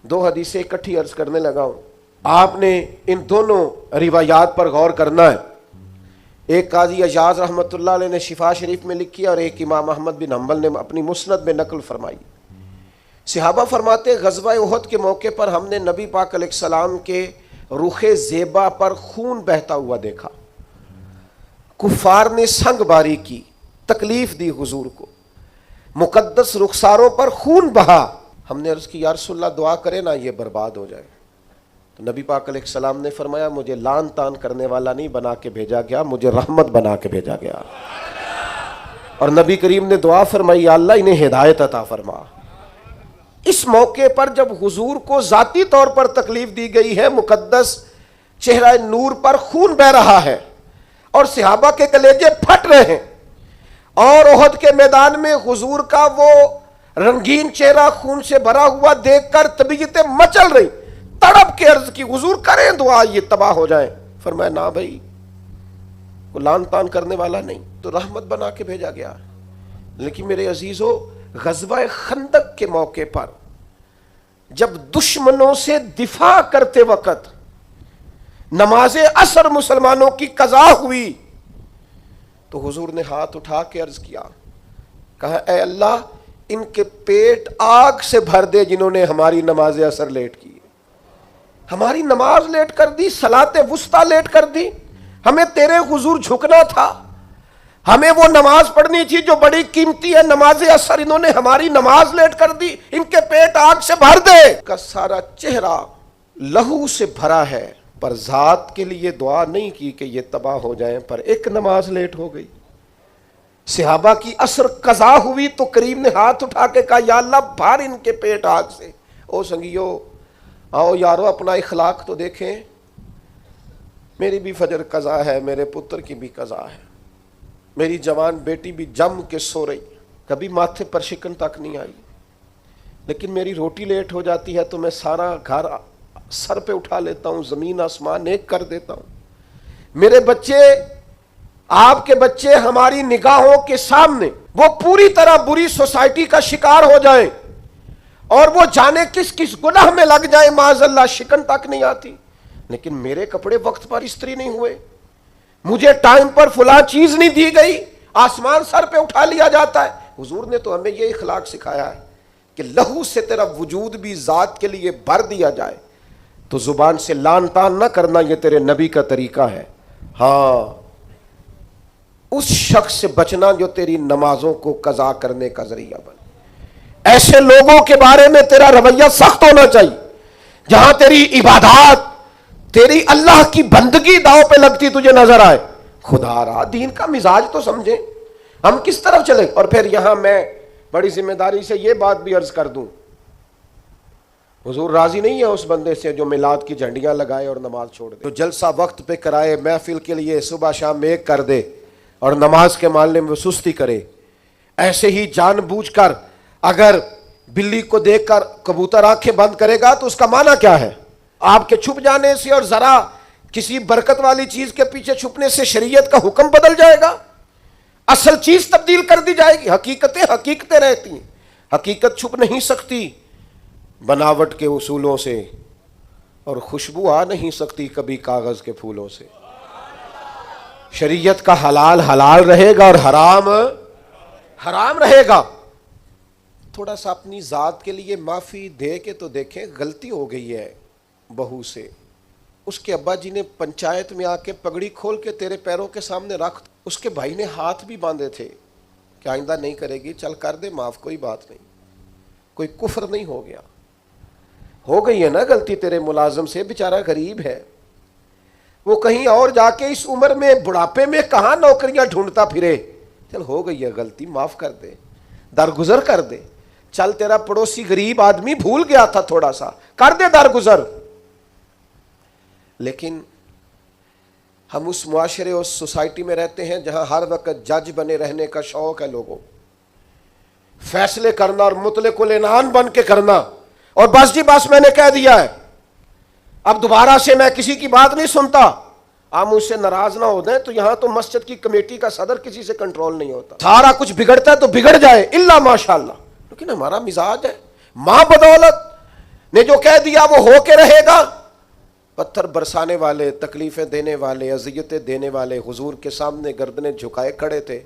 دو حدیثیں اکٹھی عرض کرنے لگا ہوں، آپ نے ان دونوں روایات پر غور کرنا ہے۔ ایک قاضی اجاز رحمۃ اللہ علیہ نے شفا شریف میں لکھی اور ایک امام احمد بن حنبل نے اپنی مسند میں نقل فرمائی۔ صحابہ فرماتے غزوہ احد کے موقع پر ہم نے نبی پاک علیہ السلام کے رخ زیبا پر خون بہتا ہوا دیکھا، کفار نے سنگ باری کی، تکلیف دی حضور کو، مقدس رخساروں پر خون بہا۔ ہم نے عرض کی یا رسول اللہ دعا کرے نا یہ برباد ہو جائے، تو نبی پاک علیہ السلام نے فرمایا مجھے لان تان کرنے والا نہیں بنا کے بھیجا گیا، مجھے رحمت بنا کے بھیجا گیا۔ اور نبی کریم نے دعا فرمائی یا اللہ انہیں ہدایت عطا فرما۔ اس موقع پر جب حضور کو ذاتی طور پر تکلیف دی گئی ہے، مقدس چہرہ نور پر خون بہ رہا ہے اور صحابہ کے کلیجے پھٹ رہے ہیں، اور احد کے میدان میں حضور کا وہ رنگین چہرہ خون سے بھرا ہوا دیکھ کر طبیعتیں مچل رہی، تڑپ کے عرض کی حضور کریں دعا یہ تباہ ہو جائیں۔ فرمایا نہ بھائی، وہ لان تان کرنے والا نہیں، تو رحمت بنا کے بھیجا گیا۔ لیکن میرے عزیزو، غزوہ خندق کے موقع پر جب دشمنوں سے دفاع کرتے وقت نماز عصر مسلمانوں کی قضا ہوئی تو حضور نے ہاتھ اٹھا کے عرض کیا، کہا اے اللہ ان کے پیٹ آگ سے بھر دے جنہوں نے ہماری نماز عصر لیٹ کی، ہماری نماز لیٹ کر دی، صلاۃ وسطیٰ لیٹ کر دی، ہمیں تیرے حضور جھکنا تھا، ہمیں وہ نماز پڑھنی تھی جو بڑی قیمتی ہے، نماز عصر انہوں نے ہماری نماز لیٹ کر دی، ان کے پیٹ آگ سے بھر دے۔ کا سارا چہرہ لہو سے بھرا ہے، پر ذات کے لیے دعا نہیں کی کہ یہ تباہ ہو جائیں، پر ایک نماز لیٹ ہو گئی۔ صحابہ کی عصر قضا ہوئی تو کریم نے ہاتھ اٹھا کے کہا یا اللہ بھر ان کے پیٹ آگ سے۔ او سنگیو، آؤ یارو اپنا اخلاق تو دیکھیں، میری بھی فجر قضا ہے، میرے پتر کی بھی قضا ہے، میری جوان بیٹی بھی جم کے سو رہی، کبھی ماتھے پر شکن تک نہیں آئی، لیکن میری روٹی لیٹ ہو جاتی ہے تو میں سارا گھر سر پہ اٹھا لیتا ہوں، زمین آسمان ایک کر دیتا ہوں۔ میرے بچے، آپ کے بچے ہماری نگاہوں کے سامنے وہ پوری طرح بری سوسائٹی کا شکار ہو جائیں اور وہ جانے کس کس گناہ میں لگ جائیں، معاذ اللہ شکن تک نہیں آتی، لیکن میرے کپڑے وقت پر استری نہیں ہوئے، مجھے ٹائم پر فلاں چیز نہیں دی گئی، آسمان سر پہ اٹھا لیا جاتا ہے۔ حضور نے تو ہمیں یہ اخلاق سکھایا ہے کہ لہو سے تیرا وجود بھی ذات کے لیے بھر دیا جائے، تو زبان سے لان تان نہ کرنا، یہ تیرے نبی کا طریقہ ہے۔ ہاں، اس شخص سے بچنا جو تیری نمازوں کو قضا کرنے کا ذریعہ بنے۔ ایسے لوگوں کے بارے میں تیرا رویہ سخت ہونا چاہیے، جہاں تیری عبادات، تیری اللہ کی بندگی داؤ پہ لگتی تجھے نظر آئے۔ خدا را دین کا مزاج تو سمجھیں، ہم کس طرف چلے۔ اور پھر یہاں میں بڑی ذمہ داری سے یہ بات بھی عرض کر دوں، حضور راضی نہیں ہے اس بندے سے جو میلاد کی جھنڈیاں لگائے اور نماز چھوڑ دے، جو جلسہ وقت پہ کرائے، محفل کے لیے صبح شام ایک کر دے اور نماز کے معاملے میں سستی کرے۔ ایسے ہی جان بوجھ کر اگر بلی کو دیکھ کر کبوتر آنکھیں بند کرے گا تو اس کا معنی کیا ہے؟ آپ کے چھپ جانے سے اور ذرا کسی برکت والی چیز کے پیچھے چھپنے سے شریعت کا حکم بدل جائے گا، اصل چیز تبدیل کر دی جائے گی۔ حقیقتیں حقیقتیں رہتی ہیں، حقیقت چھپ نہیں سکتی بناوٹ کے اصولوں سے، اور خوشبو آ نہیں سکتی کبھی کاغذ کے پھولوں سے۔ شریعت کا حلال حلال رہے گا اور حرام حرام رہے گا۔ تھوڑا سا اپنی ذات کے لیے معافی دے کے تو دیکھیں، غلطی ہو گئی ہے بہو سے، اس کے ابا جی نے پنچایت میں آ کے پگڑی کھول کے تیرے پیروں کے سامنے رکھ، اس کے بھائی نے ہاتھ بھی باندھے تھے کہ آئندہ نہیں کرے گی، چل کر دے معاف، کوئی بات نہیں، کوئی کفر نہیں ہو گیا۔ ہو گئی ہے نا غلطی تیرے ملازم سے، بیچارہ غریب ہے، وہ کہیں اور جا کے اس عمر میں بڑھاپے میں کہاں نوکریاں ڈھونڈتا پھرے، چل ہو گئی ہے غلطی، معاف کر دے، درگزر کر دے۔ چل تیرا پڑوسی غریب آدمی بھول گیا تھا، تھوڑا سا کر دے درگزر۔ لیکن ہم اس معاشرے اور سوسائٹی میں رہتے ہیں جہاں ہر وقت جج بنے رہنے کا شوق ہے لوگوں، فیصلے کرنا اور مطلق العنان بن کے کرنا، اور بس جی بس میں نے کہہ دیا ہے، اب دوبارہ سے میں کسی کی بات نہیں سنتا۔ آپ مجھ سے ناراض نہ ہو جائیں تو یہاں تو مسجد کی کمیٹی کا صدر کسی سے کنٹرول نہیں ہوتا، سارا کچھ بگڑتا ہے تو بگڑ جائے الا ماشاء اللہ، لیکن ہمارا مزاج ہے، ماں بدولت نے جو کہہ دیا وہ ہو کے رہے گا. پتھر برسانے والے، تکلیفیں دینے والے، اذیتیں دینے والے حضور کے سامنے گردنیں جھکائے کھڑے تھے.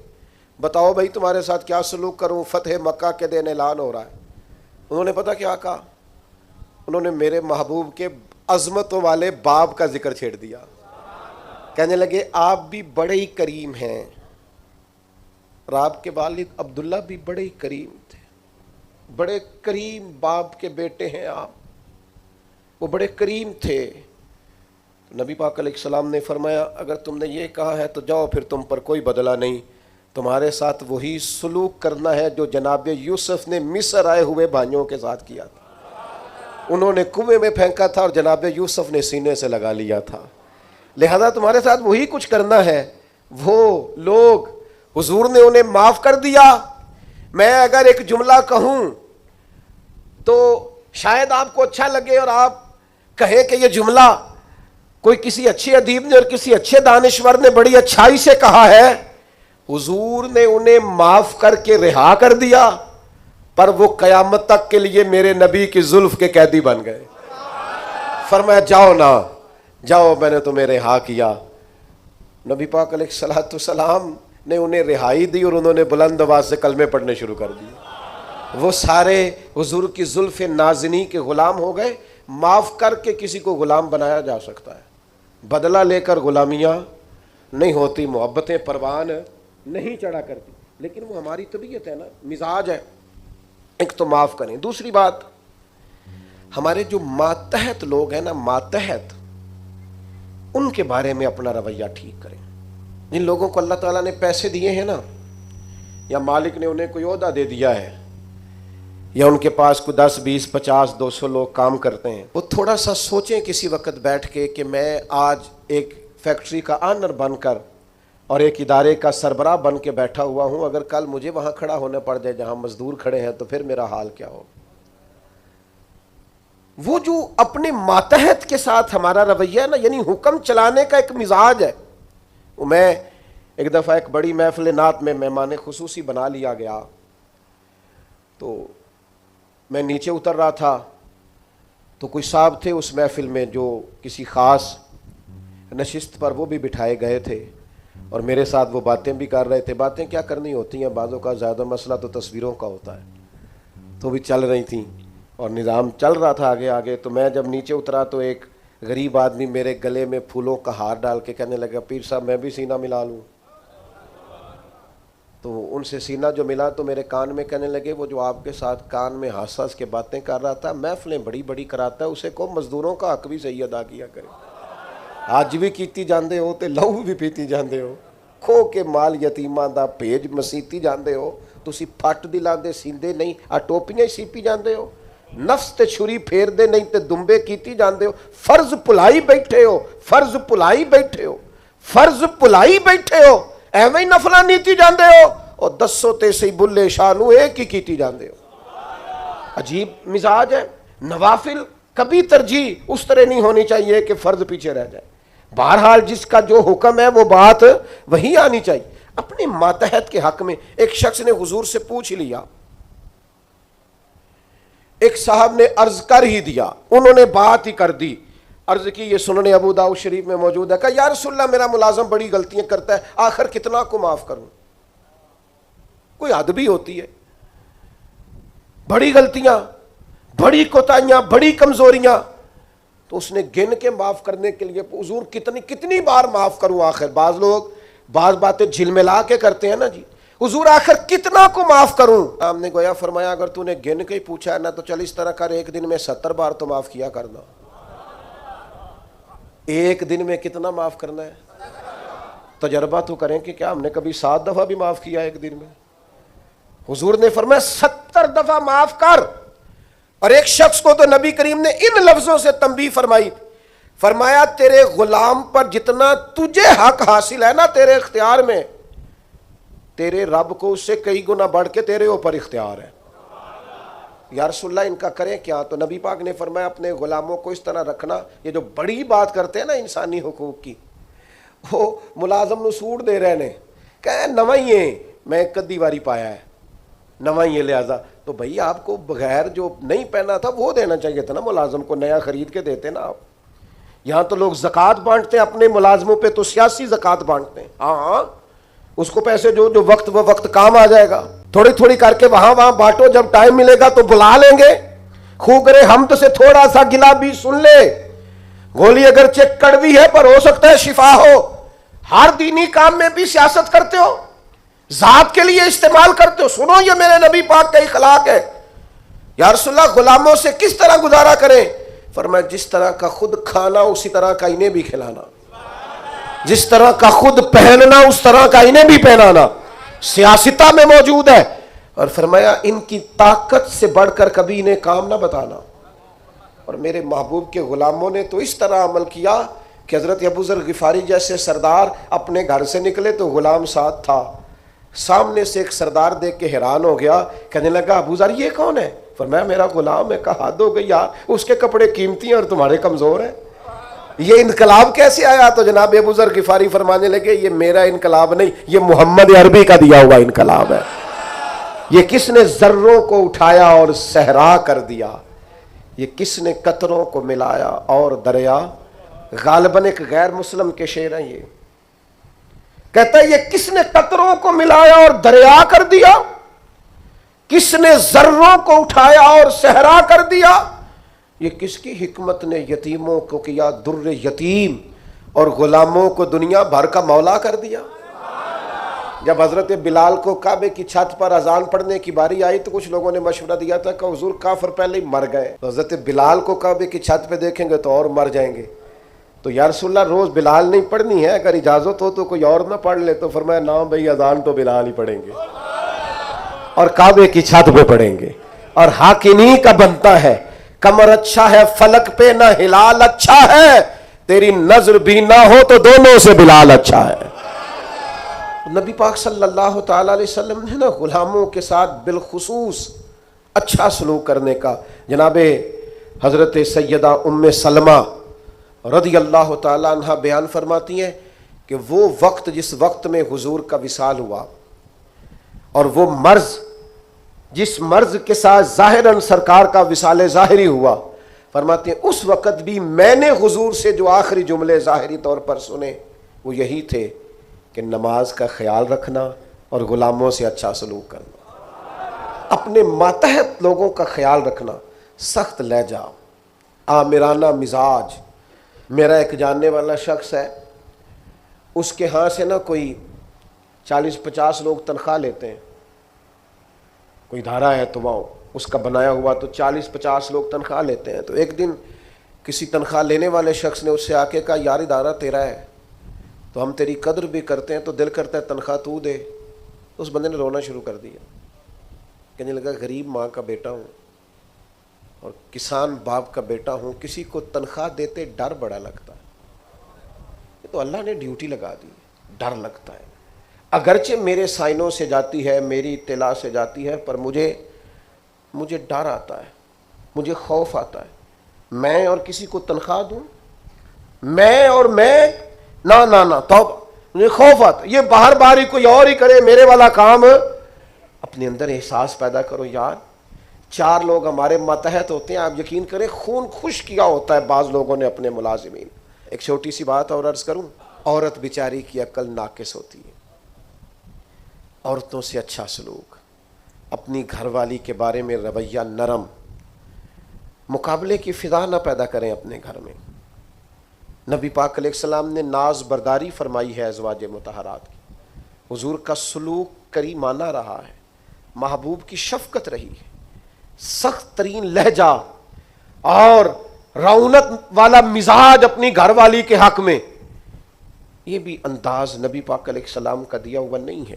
بتاؤ بھائی تمہارے ساتھ کیا سلوک کروں، فتح مکہ کے دن اعلان ہو رہا ہے. انہوں نے پتہ کیا کہا؟ انہوں نے میرے محبوب کے عظمتوں والے باب کا ذکر چھیڑ دیا. کہنے لگے آپ بھی بڑے ہی کریم ہیں، اور آپ کے والد عبداللہ بھی بڑے ہی کریم تھے، بڑے کریم باپ کے بیٹے ہیں آپ، وہ بڑے کریم تھے. نبی پاک علیہ السلام نے فرمایا اگر تم نے یہ کہا ہے تو جاؤ، پھر تم پر کوئی بدلہ نہیں، تمہارے ساتھ وہی سلوک کرنا ہے جو جناب یوسف نے مصر آئے ہوئے بھائیوں کے ساتھ کیا تھا. انہوں نے کنویں میں پھینکا تھا اور جناب یوسف نے سینے سے لگا لیا تھا. لہذا تمہارے ساتھ وہی کچھ کرنا ہے. وہ لوگ، حضور نے انہیں معاف کر دیا. میں اگر ایک جملہ کہوں تو شاید آپ کو اچھا لگے اور آپ کہیں کہ یہ جملہ کوئی کسی اچھے ادیب نے اور کسی اچھے دانشور نے بڑی اچھائی سے کہا ہے. حضور نے انہیں معاف کر کے رہا کر دیا، پر وہ قیامت تک کے لیے میرے نبی کی زلف کے قیدی بن گئے. فرمایا جاؤ نا، جاؤ، میں نے تمہیں رہا کیا. نبی پاک علیہ الصلوۃ والسلام نے انہیں رہائی دی اور انہوں نے بلند آواز سے کلمے پڑھنے شروع کر دیے. وہ سارے حضور کی زلف نازنی کے غلام ہو گئے. معاف کر کے کسی کو غلام بنایا جا سکتا ہے، بدلہ لے کر غلامیاں نہیں ہوتی، محبتیں پروان نہیں چڑھا کرتی. لیکن وہ ہماری طبیعت ہے نا، مزاج ہے. ایک تو معاف کریں. دوسری بات، ہمارے جو ماتحت لوگ ہیں نا، ماتحت، ان کے بارے میں اپنا رویہ ٹھیک کریں. جن لوگوں کو اللہ تعالیٰ نے پیسے دیے ہیں نا، یا مالک نے انہیں کوئی عہدہ دے دیا ہے، یا ان کے پاس کوئی 10 20 50 200 لوگ کام کرتے ہیں، وہ تھوڑا سا سوچیں کسی وقت بیٹھ کے کہ میں آج ایک فیکٹری کا آنر بن کر اور ایک ادارے کا سربراہ بن کے بیٹھا ہوا ہوں، اگر کل مجھے وہاں کھڑا ہونا پڑ جائے جہاں مزدور کھڑے ہیں تو پھر میرا حال کیا ہو. وہ جو اپنے ماتحت کے ساتھ ہمارا رویہ ہے نا، یعنی حکم چلانے کا ایک مزاج ہے. میں ایک دفعہ ایک بڑی محفل نعت میں مہمان خصوصی بنا لیا گیا، تو میں نیچے اتر رہا تھا تو کوئی صاحب تھے اس محفل میں جو کسی خاص نشست پر وہ بھی بٹھائے گئے تھے اور میرے ساتھ وہ باتیں بھی کر رہے تھے. باتیں کیا کرنی ہوتی ہیں، بعضوں کا زیادہ مسئلہ تو تصویروں کا ہوتا ہے، تو بھی چل رہی تھیں اور نظام چل رہا تھا آگے آگے. تو میں جب نیچے اترا تو ایک غریب آدمی میرے گلے میں پھولوں کا ہار ڈال کے کہنے لگا پیر صاحب میں بھی سینہ ملا لوں. تو ان سے سینہ جو ملا تو میرے کان میں کہنے لگے وہ جو آپ کے ساتھ کان میں ہنس ہنس کے باتیں کر رہا تھا، محفلیں بڑی بڑی کراتا ہے، اسے کو مزدوروں کا حق بھی صحیح ادا کیا کرے. آج بھی کیتی جاندے ہو تے لہو بھی پیتی جاندے ہو، کھو کے مال یتیماں دا بھیج مسیتی جاندے ہو، تسی پھٹ دلاندے سیندے نہیں، آ ٹوپیاں سیپی جاندے ہو، نفس تے چھری پھیر دے نہیں تے دمبے کیتی جاندے ہو، فرض پلائی بیٹھے ہو، فرض پلائی بیٹھے ہو، فرض پلائی بیٹھے ہو، ایویں ہی نفلاں نیتی جاندے ہو اور دسو تے سی بلے شاہ نو ایک ہی کیتی جاندے ہو. عجیب مزاج ہے. نوافل کبھی ترجیح اس طرح نہیں ہونی چاہیے کہ فرض پیچھے رہ جائے. بہرحال جس کا جو حکم ہے وہ بات وہی آنی چاہیے. اپنے ماتحت کے حق میں ایک شخص نے حضور سے پوچھ لیا، ایک صاحب نے عرض کر ہی دیا، انہوں نے بات ہی کر دی. عرض کی، یہ سنن ابو داؤد شریف میں موجود ہے، کہا یا رسول اللہ میرا ملازم بڑی غلطیاں کرتا ہے، آخر کتنا کو معاف کروں؟ کوئی حد بھی ہوتی ہے. بڑی غلطیاں، بڑی کوتاہیاں، بڑی کمزوریاں، تو اس نے گن کے معاف کرنے کے لیے حضور کتنی بار معاف کروں آخر؟ بعض لوگ بعض باتیں جھلملا کے کرتے ہیں نا جی، حضور آخر کتنا کو معاف کروں؟ ہم نے گویا فرمایا اگر تو نے گن کے ہی پوچھا ہے نا تو چل اس طرح کر، ایک دن میں 70 بار تو معاف کیا کرنا. ایک دن میں کتنا معاف کرنا ہے؟ تجربہ تو کریں کہ کیا ہم نے کبھی 7 دفعہ بھی معاف کیا ایک دن میں؟ حضور نے فرمایا 70 دفعہ معاف کر. اور ایک شخص کو تو نبی کریم نے ان لفظوں سے تنبیہ فرمائی، فرمایا تیرے غلام پر جتنا تجھے حق حاصل ہے نا تیرے اختیار میں، تیرے رب کو اس سے کئی گنا بڑھ کے تیرے اوپر اختیار ہے. یا رسول اللہ ان کا کریں کیا؟ تو نبی پاک نے فرمایا اپنے غلاموں کو اس طرح رکھنا، یہ جو بڑی بات کرتے ہیں نا انسانی حقوق کی، وہ ملازم نو سوٹ دے رہے نے، کہیں نوائیے میں کدی واری پایا ہے، نوائیے لہذا تو بھائی آپ کو بغیر جو نہیں پہنا تھا وہ دینا چاہیے تھا نا، ملازم کو نیا خرید کے دیتے نا آپ. یہاں تو لوگ زکوٰۃ بانٹتے ہیں اپنے ملازموں پہ، تو سیاسی زکوٰۃ بانٹتے ہیں. ہاں اس کو پیسے جو وقت وہ وقت کام آ جائے گا، تھوڑی تھوڑی کر کے وہاں بانٹو، جب ٹائم ملے گا تو بلا لیں گے. خوب کرے حمد سے تھوڑا سا گلا بھی سن لے، گولی اگرچہ کڑوی ہے پر ہو سکتا ہے شفا ہو. ہر دینی کام میں بھی سیاست کرتے ہو، ذات کے لیے استعمال کرتے ہو. سنو یہ میرے نبی پاک کا اخلاق ہے. یا رسول اللہ غلاموں سے کس طرح گزارا کریں؟ فرمایا جس طرح کا خود کھانا اسی طرح کا انہیں بھی کھلانا، جس طرح کا خود پہننا اس طرح کا انہیں بھی پہنانا. سیاستہ میں موجود ہے. اور فرمایا ان کی طاقت سے بڑھ کر کبھی انہیں کام نہ بتانا. اور میرے محبوب کے غلاموں نے تو اس طرح عمل کیا کہ حضرت ابو ذر غفاری جیسے سردار اپنے گھر سے نکلے تو غلام ساتھ تھا. سامنے سے ایک سردار دیکھ کے حیران ہو گیا، کہنے لگا ابو ذر یہ کون ہے؟ فرمایا میرا غلام ہے. کہا حد ہو گئی یار، اس کے کپڑے قیمتی ہیں اور تمہارے کمزور ہیں، یہ انقلاب کیسے آیا؟ تو جناب ابو ذر غفاری فرمانے لگے یہ میرا انقلاب نہیں، یہ محمد عربی کا دیا ہوا انقلاب ہے. یہ کس نے ذروں کو اٹھایا اور صحرا کر دیا، یہ کس نے قطروں کو ملایا اور دریا. غالباً ایک غیر مسلم کے شعر ہیں. یہ کہتا ہے یہ کس نے قطروں کو ملایا اور دریا کر دیا، کس نے ذروں کو اٹھایا اور صحرا کر دیا. یہ کس کی حکمت نے یتیموں کو کیا در یتیم اور غلاموں کو دنیا بھر کا مولا کر دیا. جب حضرت بلال کو کعبے کی چھت پر اذان پڑھنے کی باری آئی تو کچھ لوگوں نے مشورہ دیا تھا کہ حضور کافر پہلے ہی مر گئے، تو حضرت بلال کو کعبے کی چھت پہ دیکھیں گے تو اور مر جائیں گے. تو یا رسول اللہ روز بلال نہیں پڑھنی ہے، اگر اجازت ہو تو کوئی اور نہ پڑھ لے. تو فرمایا نہ بھائی، اذان تو بلال ہی پڑھیں گے اور کعبے کی چھت پہ پڑھیں گے. اور حق انہی کا بنتا ہے. کمر اچھا ہے فلک پہ نہ ہلال اچھا ہے، تیری نظر بھی نہ ہو تو دونوں سے بلال اچھا ہے. نبی پاک صلی اللہ تعالی علیہ وسلم نے نا غلاموں کے ساتھ بالخصوص اچھا سلوک کرنے کا. جناب حضرت سیدہ ام سلمہ رضی اللہ تعالی عنہ بیان فرماتی ہیں کہ وہ وقت جس وقت میں حضور کا وصال ہوا اور وہ مرض جس مرض کے ساتھ ظاہراً سرکار کا وصال ظاہری ہوا، فرماتے ہیں اس وقت بھی میں نے حضور سے جو آخری جملے ظاہری طور پر سنے وہ یہی تھے کہ نماز کا خیال رکھنا اور غلاموں سے اچھا سلوک کرنا، اپنے ماتحت لوگوں کا خیال رکھنا، سخت لہجہ، آمرانہ مزاج. میرا ایک جاننے والا شخص ہے، اس کے ہاں سے نا کوئی 40-50 لوگ تنخواہ لیتے ہیں. کوئی ادارہ ہے تو وہ اس کا بنایا ہوا تو 40-50 لوگ تنخواہ لیتے ہیں. تو ایک دن کسی تنخواہ لینے والے شخص نے اس سے آ کے کہا یار ادارہ تیرا ہے تو ہم تیری قدر بھی کرتے ہیں، تو دل کرتا ہے تنخواہ تو دے. تو اس بندے نے رونا شروع کر دیا، کہنے لگا غریب ماں کا بیٹا ہوں اور کسان باپ کا بیٹا ہوں، کسی کو تنخواہ دیتے ڈر بڑا لگتا ہے. یہ تو اللہ نے ڈیوٹی لگا دی، ڈر لگتا ہے. اگرچہ میرے سائنوں سے جاتی ہے، میری اطلاع سے جاتی ہے، پر مجھے ڈر آتا ہے، مجھے خوف آتا ہے. میں اور کسی کو تنخواہ دوں، میں نہ توبہ، مجھے خوف آتا ہے. یہ باہر باہر ہی کوئی اور ہی کرے، میرے والا کام. اپنے اندر احساس پیدا کرو یار 4 لوگ ہمارے ماتحت ہوتے ہیں، آپ یقین کریں خون خوش کیا ہوتا ہے بعض لوگوں نے اپنے ملازمین. ایک چھوٹی سی بات اور عرض کروں، عورت بیچاری کی عقل ناقص ہوتی ہے. عورتوں سے اچھا سلوک، اپنی گھر والی کے بارے میں رویہ نرم، مقابلے کی فضا نہ پیدا کریں اپنے گھر میں. نبی پاک علیہ السلام نے ناز برداری فرمائی ہے ازواج مطہرات کی. حضور کا سلوک کریمانہ رہا ہے، محبوب کی شفقت رہی ہے، سخت ترین لہجہ اور رونق والا مزاج اپنی گھر والی کے حق میں. یہ بھی انداز نبی پاک علیہ السلام کا دیا ہوا نہیں ہے.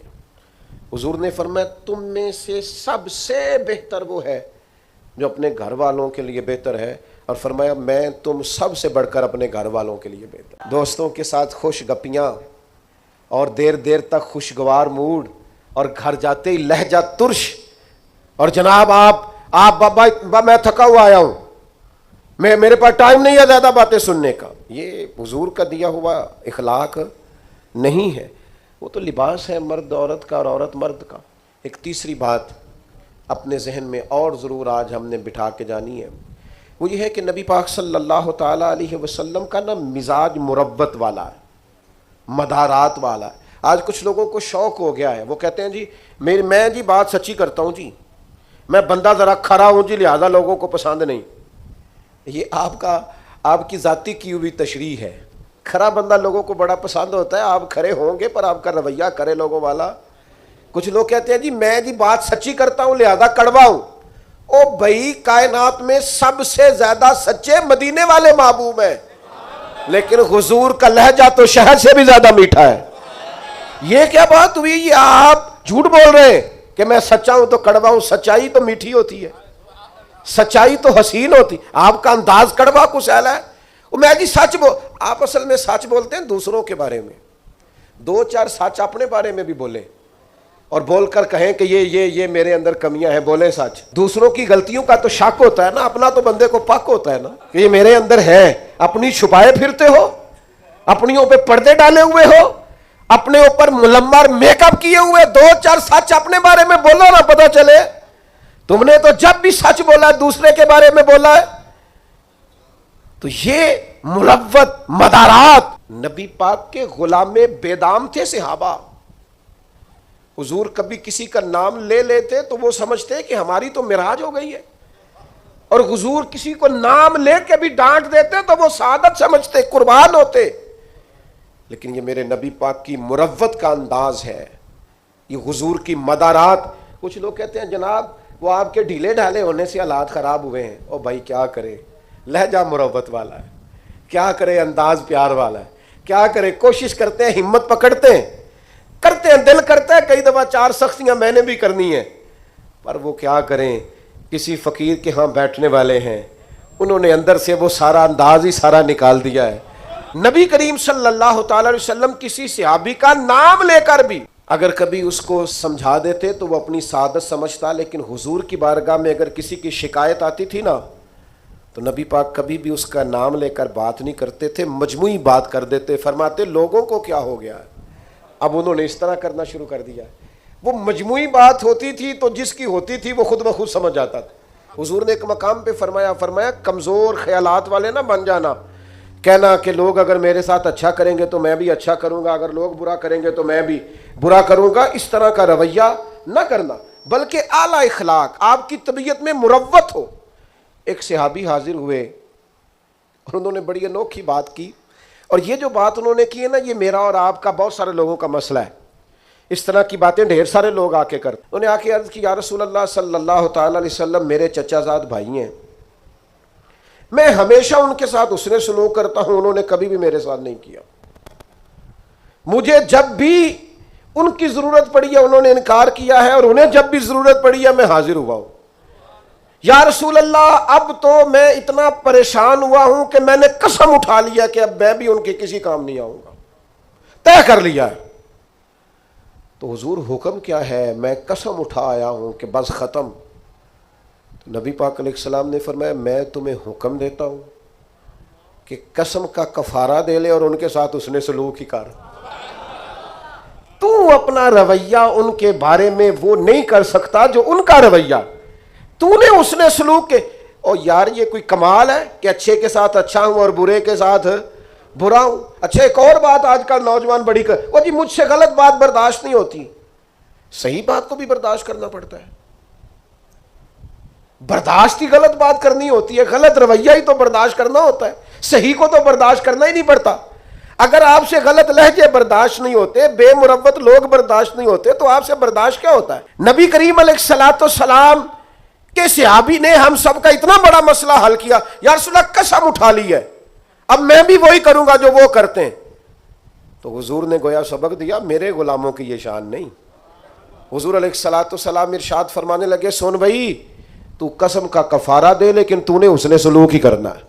حضور نے فرمایا تم میں سے سب سے بہتر وہ ہے جو اپنے گھر والوں کے لیے بہتر ہے، اور فرمایا میں تم سب سے بڑھ کر اپنے گھر والوں کے لیے بہتر. دوستوں کے ساتھ خوش گپیاں اور دیر دیر تک خوشگوار موڈ، اور گھر جاتے ہی لہجہ ترش، اور جناب آپ بابا میں تھکا ہوا آیا ہوں، میرے پاس ٹائم نہیں ہے زیادہ باتیں سننے کا. یہ حضور کا دیا ہوا اخلاق نہیں ہے. وہ تو لباس ہے مرد عورت کا اور عورت مرد کا. ایک تیسری بات اپنے ذہن میں اور ضرور آج ہم نے بٹھا کے جانی ہے، وہ یہ ہے کہ نبی پاک صلی اللہ تعالیٰ علیہ وسلم کا نا مزاج مربت والا ہے، مدارات والا ہے۔ آج کچھ لوگوں کو شوق ہو گیا ہے، وہ کہتے ہیں جی میں جی بات سچی کرتا ہوں جی، میں بندہ ذرا کھرا ہوں جی لہذا لوگوں کو پسند نہیں۔ یہ آپ کی ذاتی کی ہوئی تشریح ہے۔ کھرا بندہ لوگوں کو بڑا پسند ہوتا ہے، آپ کھرے ہوں گے پر آپ کا رویہ کرے لوگوں والا۔ کچھ لوگ کہتے ہیں جی میں جی بات سچی کرتا ہوں لہذا کڑوا ہوں۔ او بھائی کائنات میں سب سے زیادہ سچے مدینے والے محبوب ہیں، لیکن حضور کا لہجہ تو شہد سے بھی زیادہ میٹھا ہے۔ یہ کیا بات ہوئی؟ یہ آپ جھوٹ بول رہے ہیں کہ میں سچا ہوں تو کڑوا ہوں۔ سچائی تو میٹھی ہوتی ہے، سچائی تو حسین ہوتی، آپ کا انداز کڑوا کچھ ایلا ہے۔ میں جی سچ آپ اصل میں سچ بولتے ہیں دوسروں کے بارے میں، دو چار سچ اپنے بارے میں بھی بولیں اور بول کر کہیں کہ یہ میرے اندر کمیاں ہیں، بولیں سچ۔ دوسروں کی غلطیوں کا تو شک ہوتا ہے نا، اپنا تو بندے کو پک ہوتا ہے نا کہ یہ میرے اندر ہے۔ اپنی چھپائے پھرتے ہو، اپنیوں پہ پردے ڈالے ہوئے ہو، اپنے اوپر ملمر میک اپ کیے ہوئے، دو چار سچ اپنے بارے میں بولو نا، پتہ چلے۔ تم نے تو جب بھی سچ بولا ہے دوسرے کے بارے میں بولا ہے۔ تو یہ ملوث مدارات، نبی پاک کے غلام بیدام تھے صحابہ۔ حضور کبھی کسی کا نام لے لیتے تو وہ سمجھتے کہ ہماری تو معراج ہو گئی ہے، اور حضور کسی کو نام لے کے بھی ڈانٹ دیتے تو وہ سعادت سمجھتے، قربان ہوتے۔ لیکن یہ میرے نبی پاک کی مروت کا انداز ہے، یہ حضور کی مدارات۔ کچھ لوگ کہتے ہیں جناب وہ آپ کے ڈھیلے ڈھالے ہونے سے حالات خراب ہوئے ہیں۔ او بھائی کیا کرے، لہجہ مروت والا ہے، کیا کرے انداز پیار والا ہے، کیا کرے، کوشش کرتے ہیں، ہمت پکڑتے ہیں، دل کرتا ہے کئی دفعہ چار سختیاں میں نے بھی کرنی ہیں، پر وہ کیا کریں، کسی فقیر کے ہاں بیٹھنے والے ہیں، انہوں نے اندر سے وہ سارا انداز ہی سارا نکال دیا ہے۔ نبی کریم صلی اللہ تعالی علیہ وسلم کسی صحابی کا نام لے کر بھی اگر کبھی اس کو سمجھا دیتے تو وہ اپنی سعادت سمجھتا، لیکن حضور کی بارگاہ میں اگر کسی کی شکایت آتی تھی نا تو نبی پاک کبھی بھی اس کا نام لے کر بات نہیں کرتے تھے، مجموعی بات کر دیتے، فرماتے لوگوں کو کیا ہو گیا ہے، اب انہوں نے اس طرح کرنا شروع کر دیا۔ وہ مجموعی بات ہوتی تھی تو جس کی ہوتی تھی وہ خود بخود سمجھ جاتا تھا۔ حضور نے ایک مقام پہ فرمایا کمزور خیالات والے نہ بن جانا، کہنا کہ لوگ اگر میرے ساتھ اچھا کریں گے تو میں بھی اچھا کروں گا، اگر لوگ برا کریں گے تو میں بھی برا کروں گا، اس طرح کا رویہ نہ کرنا، بلکہ اعلیٰ اخلاق، آپ کی طبیعت میں مروت ہو۔ ایک صحابی حاضر ہوئے اور انہوں نے بڑی انوکھی بات کی، اور یہ جو بات انہوں نے کی ہے نا، یہ میرا اور آپ کا بہت سارے لوگوں کا مسئلہ ہے۔ اس طرح کی باتیں ڈھیر سارے لوگ آ کے کرتے۔ انہوں نے آ کے عرض کی، یا رسول اللہ صلی اللہ تعالی علیہ وسلم میرے چچا زاد بھائی ہیں، میں ہمیشہ ان کے ساتھ حسن سلوک کرتا ہوں، انہوں نے کبھی بھی میرے ساتھ نہیں کیا، مجھے جب بھی ان کی ضرورت پڑی ہے انہوں نے انکار کیا ہے، اور انہیں جب بھی ضرورت پڑی ہے میں حاضر ہوا ہوں۔ یا رسول اللہ اب تو میں اتنا پریشان ہوا ہوں کہ میں نے قسم اٹھا لیا کہ اب میں بھی ان کے کسی کام نہیں آؤں گا، طے کر لیا ہے۔ تو حضور حکم کیا ہے؟ میں قسم اٹھا آیا ہوں کہ بس ختم۔ تو نبی پاک علیہ السلام نے فرمایا میں تمہیں حکم دیتا ہوں کہ قسم کا کفارہ دے لے اور ان کے ساتھ اس نے سلوک ہی کر۔ تو اپنا رویہ ان کے بارے میں وہ نہیں کر سکتا جو ان کا رویہ، تو نے اس نے سلوک کے۔ اور یار یہ کوئی کمال ہے کہ اچھے کے ساتھ اچھا ہوں اور برے کے ساتھ برا ہوں۔ اچھا ایک اور بات آج کل نوجوان بڑی وہ جی مجھ سے غلط بات برداشت نہیں ہوتی، صحیح بات کو بھی برداشت کرنا پڑتا ہے، برداشت ہی غلط بات کرنی ہوتی ہے، غلط رویہ ہی تو برداشت کرنا ہوتا ہے، صحیح کو تو برداشت کرنا ہی نہیں پڑتا۔ اگر آپ سے غلط لہجے برداشت نہیں ہوتے، بے مروت لوگ برداشت نہیں ہوتے، تو آپ سے برداشت کیا ہوتا ہے؟ نبی کریم علیہ السلام کے صحابی نے ہم سب کا اتنا بڑا مسئلہ حل کیا، یا رسول اللہ قسم اٹھا لی ہے اب میں بھی وہی کروں گا جو وہ کرتے ہیں۔ تو حضور نے گویا سبق دیا، میرے غلاموں کی یہ شان نہیں۔ حضور علیہ السلام ارشاد فرمانے لگے، سن بھائی تو قسم کا کفارہ دے لیکن تو نے حسن سلوک ہی کرنا ہے،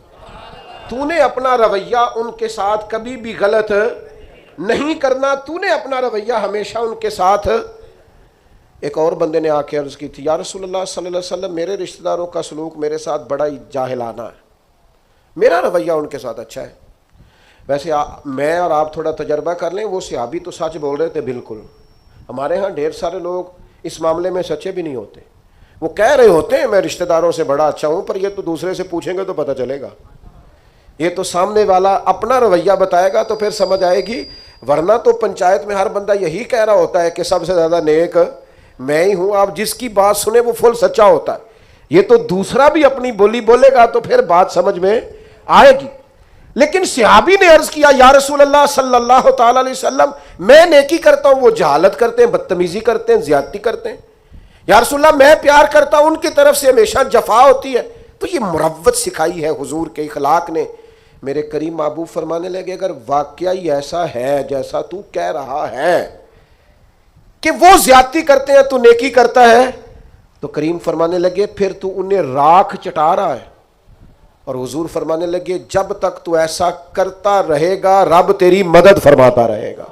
تو نے اپنا رویہ ان کے ساتھ کبھی بھی غلط نہیں کرنا، تو نے اپنا رویہ ہمیشہ ان کے ساتھ۔ ایک اور بندے نے آ کے عرض کی تھی، یا رسول اللہ صلی اللہ علیہ وسلم میرے رشتہ داروں کا سلوک میرے ساتھ بڑا ہی جاہلانہ ہے، میرا رویہ ان کے ساتھ اچھا ہے۔ ویسے میں اور آپ تھوڑا تجربہ کر لیں، وہ صحابی تو سچ بول رہے تھے بالکل، ہمارے ہاں ڈھیر سارے لوگ اس معاملے میں سچے بھی نہیں ہوتے، وہ کہہ رہے ہوتے ہیں میں رشتہ داروں سے بڑا اچھا ہوں، پر یہ تو دوسرے سے پوچھیں گے تو پتہ چلے گا، یہ تو سامنے والا اپنا رویہ بتائے گا تو پھر سمجھ آئے گی، ورنہ تو پنچایت میں ہر بندہ یہی کہہ رہا ہوتا ہے کہ سب سے زیادہ نیک میں ہی ہوں، آپ جس کی بات سنیں وہ فل سچا ہوتا ہے، یہ تو دوسرا بھی اپنی بولی بولے گا تو پھر بات سمجھ میں آئے گی۔ لیکن صحابی نے عرض کیا یا رسول اللہ صلی اللہ تعالی علیہ وسلم میں نیکی کرتا ہوں، وہ جہالت کرتے ہیں، بدتمیزی کرتے ہیں، زیادتی کرتے ہیں، یا رسول اللہ میں پیار کرتا ہوں، ان کی طرف سے ہمیشہ جفا ہوتی ہے۔ تو یہ مروت سکھائی ہے حضور کے اخلاق نے۔ میرے کریم محبوب فرمانے لگے اگر واقعی ایسا ہے جیسا تو کہہ رہا ہے کہ وہ زیادتی کرتے ہیں تو نیکی کرتا ہے، تو کریم فرمانے لگے پھر تو انہیں راکھ چٹا رہا ہے۔ اور حضور فرمانے لگے جب تک تو ایسا کرتا رہے گا رب تیری مدد فرماتا رہے گا۔